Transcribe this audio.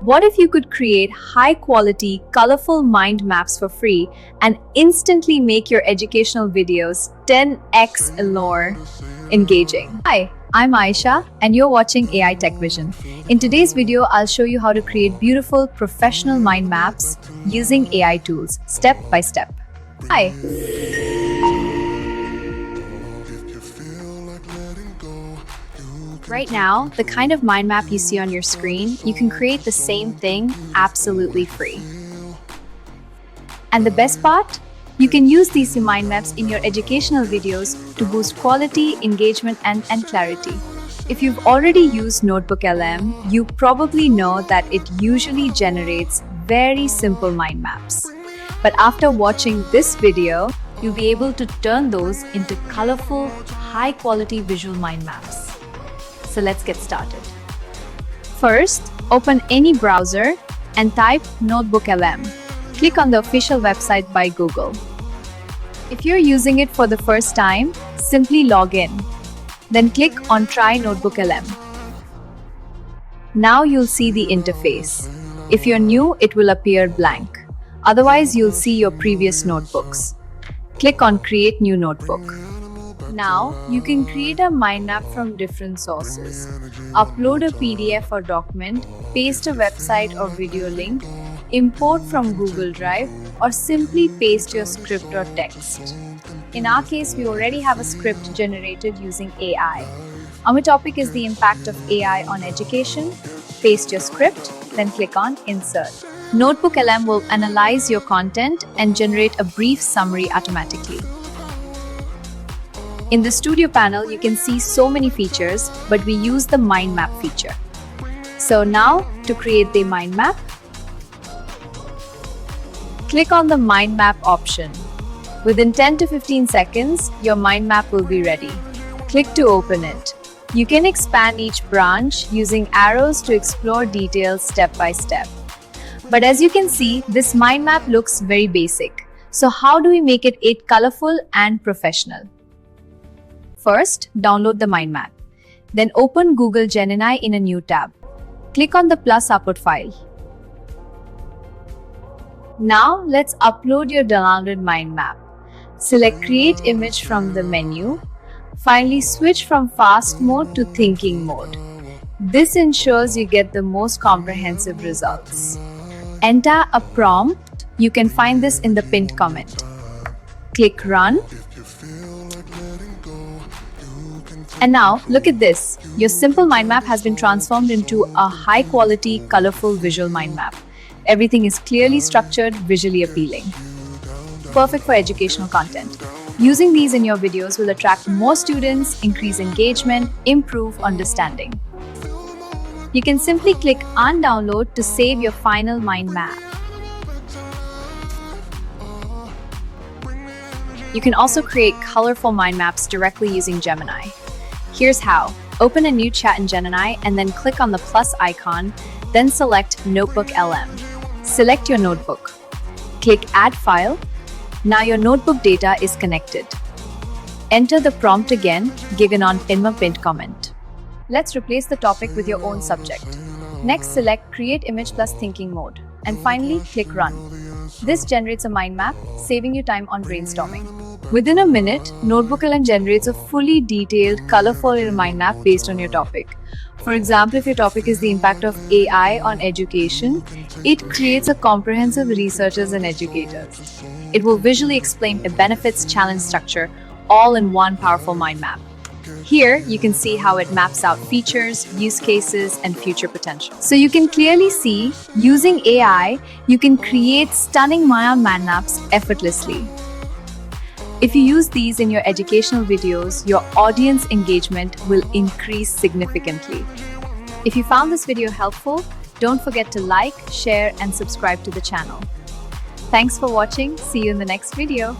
What if you could create high-quality, colorful mind maps for free and instantly make your educational videos 10x more engaging? Hi, I'm Aisha and you're watching AI Tech Vision. In today's video, I'll show you how to create beautiful, professional mind maps using AI tools, step by step. Hi. Right now, the kind of mind map you see on your screen, you can create the same thing absolutely free. And the best part? You can use these mind maps in your educational videos to boost quality, engagement, and clarity. If you've already used NotebookLM, you probably know that it usually generates very simple mind maps. But after watching this video, you'll be able to turn those into colorful, high-quality visual mind maps. So let's get started. First, open any browser and type NotebookLM. Click on the official website by Google. If you're using it for the first time, simply log in. Then click on Try NotebookLM. Now you'll see the interface. If you're new, it will appear blank. Otherwise, you'll see your previous notebooks. Click on Create New Notebook. Now, you can create a mind map from different sources. Upload a PDF or document, paste a website or video link, import from Google Drive, or simply paste your script or text. In our case, we already have a script generated using AI. Our topic is the impact of AI on education. Paste your script, then click on Insert. NotebookLM will analyze your content and generate a brief summary automatically. In the Studio panel, you can see so many features, but we use the mind map feature. So now, to create the mind map, click on the mind map option. Within 10 to 15 seconds, your mind map will be ready. Click to open it. You can expand each branch using arrows to explore details step by step. But as you can see, this mind map looks very basic. So how do we make it colorful and professional? First, download the mind map. Then open Google Gemini in a new tab. Click on the plus upload file. Now, let's upload your downloaded mind map. Select Create Image from the menu. Finally, switch from fast mode to thinking mode. This ensures you get the most comprehensive results. Enter a prompt. You can find this in the pinned comment. Click Run. And now, look at this. Your simple mind map has been transformed into a high-quality, colorful visual mind map. Everything is clearly structured, visually appealing. Perfect for educational content. Using these in your videos will attract more students, increase engagement, improve understanding. You can simply click on Download to save your final mind map. You can also create colorful mind maps directly using Gemini. Here's how. Open a new chat in Gemini and then click on the plus icon, then select NotebookLM. Select your notebook. Click Add File. Now your notebook data is connected. Enter the prompt again, given on pinned comment. Let's replace the topic with your own subject. Next, select Create Image plus Thinking Mode. And finally, click Run. This generates a mind map, saving you time on brainstorming. Within a minute, NotebookLM generates a fully detailed, colorful mind map based on your topic. For example, if your topic is the impact of AI on education, it creates a comprehensive researchers and educators. It will visually explain the benefits, challenge structure, all in one powerful mind map. Here, you can see how it maps out features, use cases, and future potential. So you can clearly see, using AI, you can create stunning mind maps effortlessly. If you use these in your educational videos, your audience engagement will increase significantly. If you found this video helpful, don't forget to like, share, and subscribe to the channel. Thanks for watching. See you in the next video.